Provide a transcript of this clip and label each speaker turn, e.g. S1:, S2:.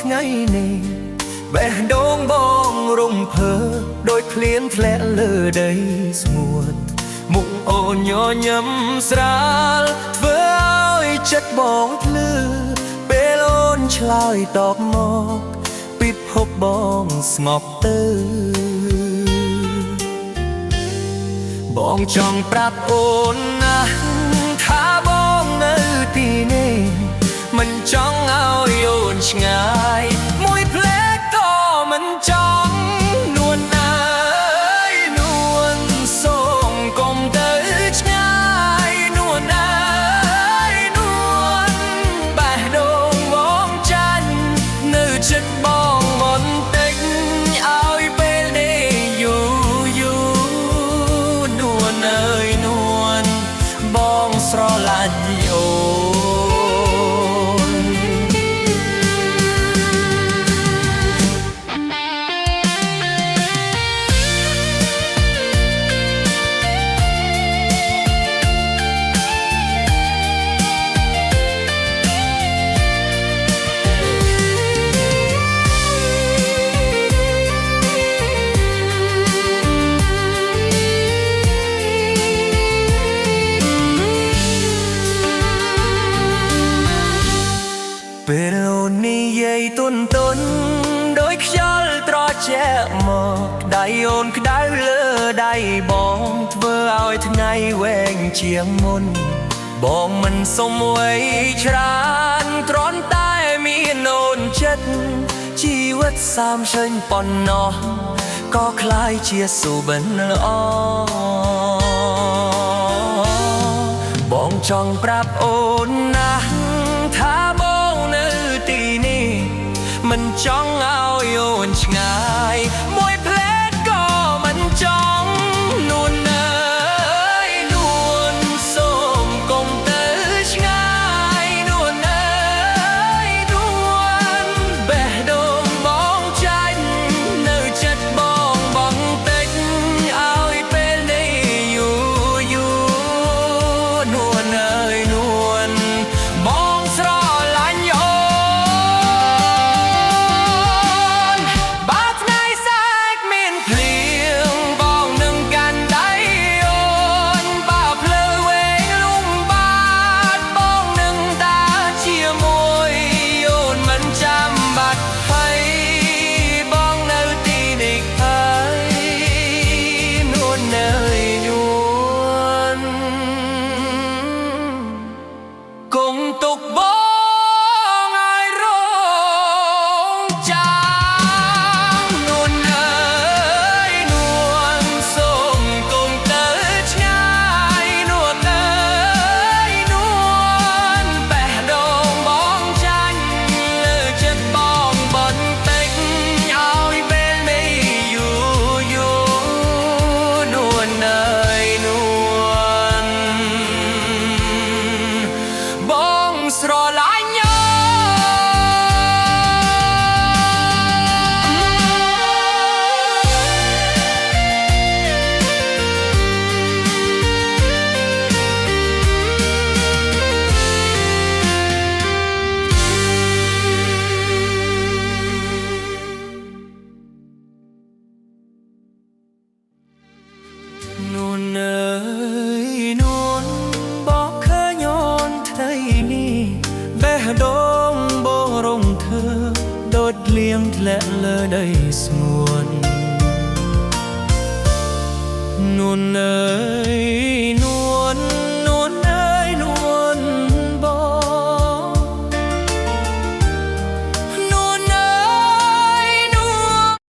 S1: ថ្ងៃនេះបេះដូងបងរំភើដោយឃ្លានធ្លាក់លើដីស្ងួតមុខអូនញញឹមស្រាលធ្វើឲ្យចិត្តបងភ្លឺពេលអូនឆ្លើយតបមកពិភពបងស្ងប់ទៅបងចង់ប្រាប់អូនណាថាបងនៅទីនេះមិនចង់ឲ្យអូនឆ្ងាយមួយភ្លែកក៏មិនចង់នួនអើយនួនសូមកុំទៅឆ្ងាយនួនអើយនួនបេះដូងបងចាញ់នៅចិត្តបងបន្តិចឲ្យពេលនេះយូរនួនអើយនួនបងស្រឡាញ់អូពេលអូននិយាយទុនដោយខ្យល់ត្រជាក់មកដៃអូនក្តៅលើដៃបងធ្វើឲ្យថ្ងៃវែងជាងមុនបងមិនសុំអ្វីច្រើនគ្រាន់តែមានអូនចិត្តជីវិតសាមញ្ញប៉ុណ្ណោះក៏คล้ายជាសុបិនល្អបងចង់ប្រាប់អូនណាថាមិនចង់ឲ្យអូនឆ្ងាយមួយភ្លែតក៏មិនចង់នួនអើយនួនសូមកុំទៅឆ្ងាយនួនអើយនួនបេះដូងបងចាញ់នៅចិត្តបងបន្តិចឲ្យពេលនេះយូរនួនអើយនួនបងស្រឡាញ់អូទុកបងឲ្យរងចាំនួនអើយនួនសូមកុំទៅឆ្ងាយនួនអើយនួនបេះដូងបងចាញ់លើចិត្តបងបន្តិចឲ្យពេលនេះយូរនួនអើយនួនបងស្រឡាញ់អូនួនអើយនួនบอกเคยย้อนថ្ងៃនេះបេះដូងបងរងធើដូចលៀងធ្លាក់លើដីស្ងួននួនអើយ